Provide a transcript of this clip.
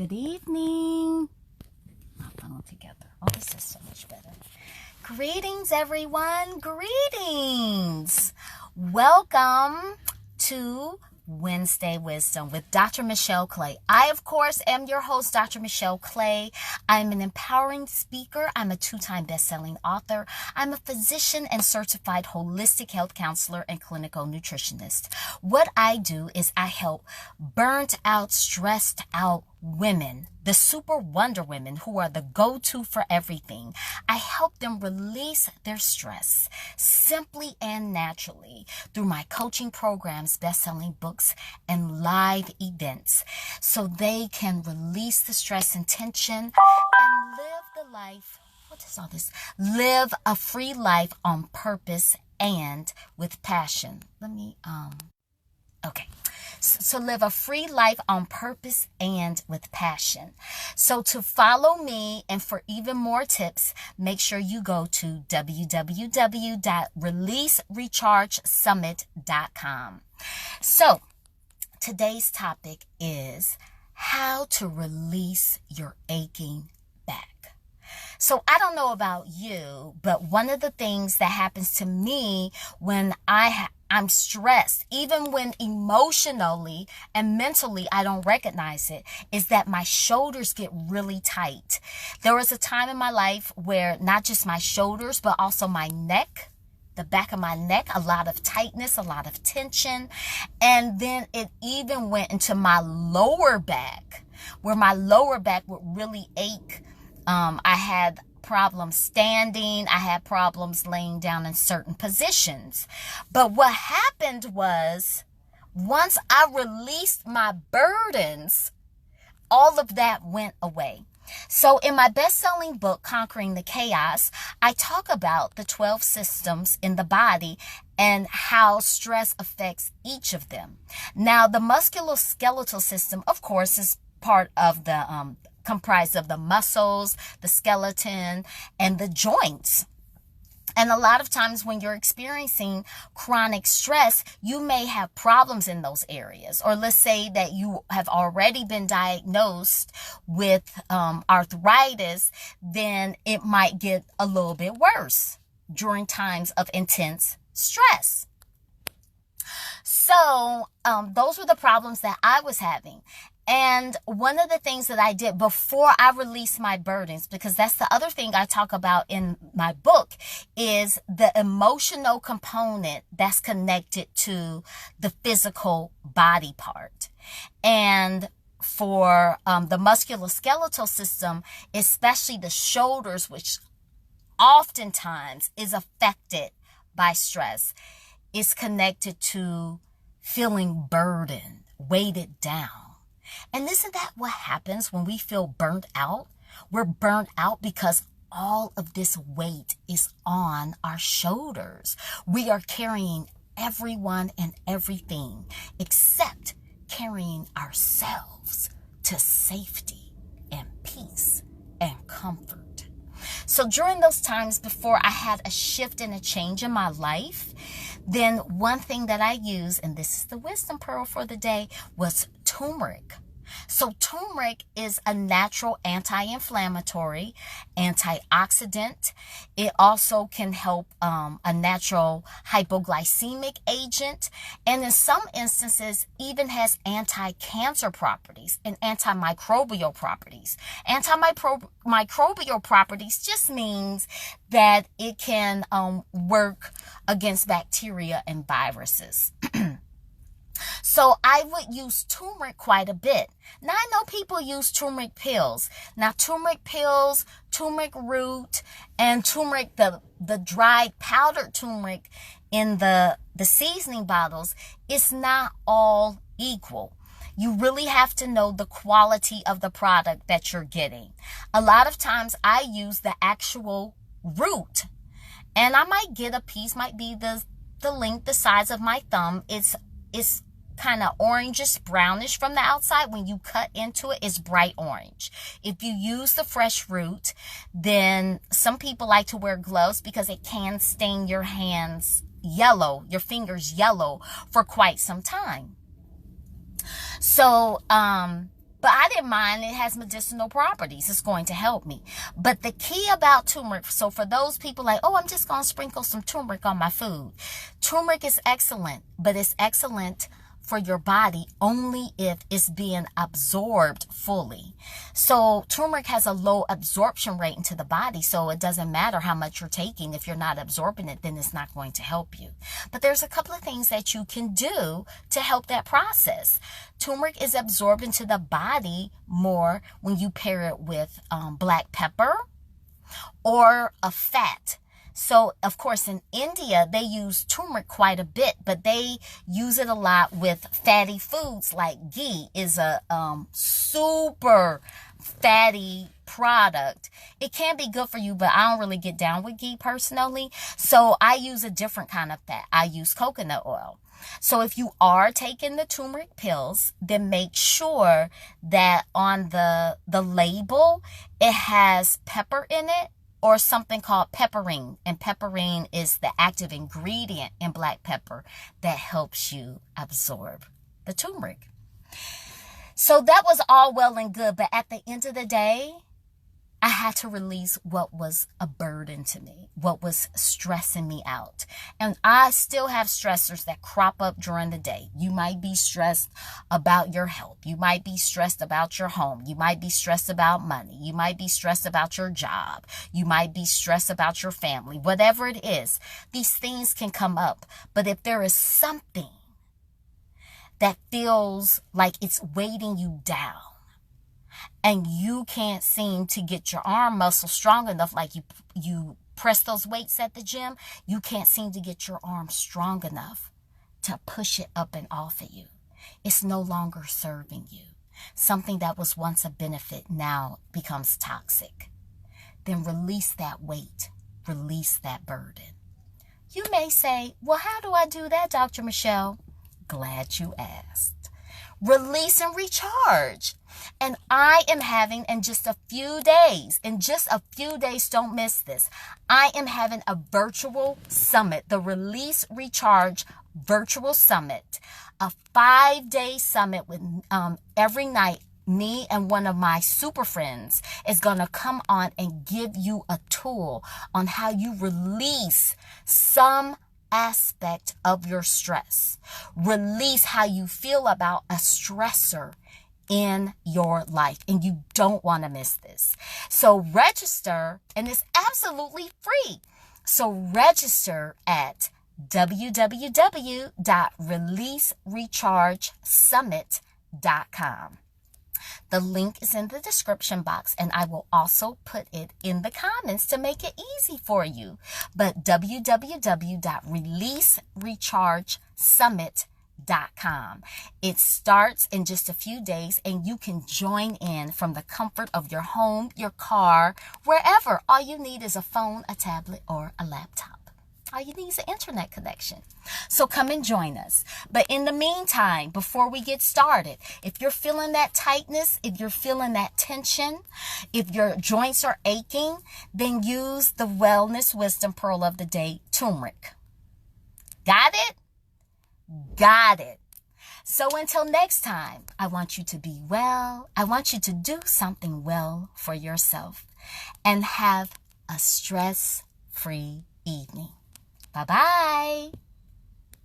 Good evening. My phone together. Oh, this is so much better. Greetings, everyone. Greetings. Welcome to Wednesday Wisdom with Dr. Michelle Clay. I, of course, am your host, Dr. Michelle Clay. I'm an empowering speaker. I'm a 2-time best-selling author. I'm a physician and certified holistic health counselor and clinical nutritionist. What I do is I help burnt out, stressed out women, the super wonder women who are the go-to for everything. I help them release their stress simply and naturally through my coaching programs, best-selling books, and live events so they can release the stress and tension and live the life. What is all this? Live a free life on purpose and with passion. So live a free life on purpose and with passion. So to follow me and for even more tips, make sure you go to www.releaserechargesummit.com. So today's topic is how to release your aching back. So I don't know about you, but one of the things that happens to me when I'm stressed, even when emotionally and mentally I don't recognize it, is that my shoulders get really tight. There was a time in my life where not just my shoulders, but also my neck, the back of my neck, a lot of tightness, a lot of tension. And then it even went into my lower back, where my lower back would really ache. I had problems standing. I had problems laying down in certain positions. But what happened was, once I released my burdens, all of that went away. So in my best-selling book, Conquering the Chaos, I talk about the 12 systems in the body and how stress affects each of them. Now, the musculoskeletal system, of course, is part of the comprised of the muscles, the skeleton, and the joints. And a lot of times when you're experiencing chronic stress, you may have problems in those areas. Or let's say that you have already been diagnosed with arthritis, then it might get a little bit worse during times of intense stress. So those were the problems that I was having. And one of the things that I did before I released my burdens, because that's the other thing I talk about in my book, is the emotional component that's connected to the physical body part. And for the musculoskeletal system, especially the shoulders, which oftentimes is affected by stress, is connected to feeling burdened, weighted down. And isn't that what happens when we feel burnt out? We're burnt out because all of this weight is on our shoulders. We are carrying everyone and everything except carrying ourselves to safety and peace and comfort. So during those times before I had a shift and a change in my life, then one thing that I use, and this is the wisdom pearl for the day, was turmeric. So turmeric is a natural anti-inflammatory, antioxidant. It also can help a natural hypoglycemic agent. And in some instances, even has anti-cancer properties and antimicrobial properties. Antimicrobial properties just means that it can work against bacteria and viruses. So I would use turmeric quite a bit. Now I know people use turmeric pills. Now turmeric pills, turmeric root, and turmeric, the dried powdered turmeric in the seasoning bottles, is not all equal. You really have to know the quality of the product that you're getting. A lot of times I use the actual root, and I might get a piece, might be the length, the size of my thumb. It's kind of orangish, brownish from the outside. When you cut into it, it's bright orange. If you use the fresh root, then some people like to wear gloves because it can stain your hands yellow, your fingers yellow for quite some time. So But I didn't mind. It has medicinal properties. It's going to help me. But the key about turmeric, so for those people like, oh, I'm just going to sprinkle some turmeric on my food. Turmeric is excellent, but it's excellent for your body only if it's being absorbed fully. So turmeric has a low absorption rate into the body, so it doesn't matter how much you're taking. If you're not absorbing it, then it's not going to help you. But there's a couple of things that you can do to help that process. Turmeric is absorbed into the body more when you pair it with black pepper or a fat. So, of course, in India, they use turmeric quite a bit, but they use it a lot with fatty foods like ghee is a super fatty product. It can be good for you, but I don't really get down with ghee personally. So I use a different kind of fat. I use coconut oil. So if you are taking the turmeric pills, then make sure that on the label, it has pepper in it, or something called pepperine. And pepperine is the active ingredient in black pepper that helps you absorb the turmeric. So that was all well and good, but at the end of the day, I had to release what was a burden to me, what was stressing me out. And I still have stressors that crop up during the day. You might be stressed about your health. You might be stressed about your home. You might be stressed about money. You might be stressed about your job. You might be stressed about your family. Whatever it is, these things can come up. But if there is something that feels like it's weighting you down, and you can't seem to get your arm muscle strong enough, like you press those weights at the gym, you can't seem to get your arm strong enough to push it up and off of you. It's no longer serving you. Something that was once a benefit now becomes toxic. Then release that weight. Release that burden. You may say, well, how do I do that, Dr. Michelle? Glad you asked. Release and recharge. And I am having in just a few days, don't miss this. I am having a virtual summit, the Release Recharge Virtual Summit, a 5-day summit with every night. Me and one of my super friends is going to come on and give you a tool on how you release some aspect of your stress. Release how you feel about a stressor in your life, and you don't want to miss this. So register, and it's absolutely free. So register at www.releaserechargesummit.com. The link is in the description box, and I will also put it in the comments to make it easy for you. But www.releaserechargesummit.com. It starts in just a few days, and you can join in from the comfort of your home, your car, wherever. All you need is a phone, a tablet, or a laptop. All you need is an internet connection. So come and join us. But in the meantime, before we get started, if you're feeling that tightness, if you're feeling that tension, if your joints are aching, then use the Wellness Wisdom Pearl of the Day, turmeric. Got it? Got it. So until next time, I want you to be well. I want you to do something well for yourself and have a stress-free evening. Bye-bye.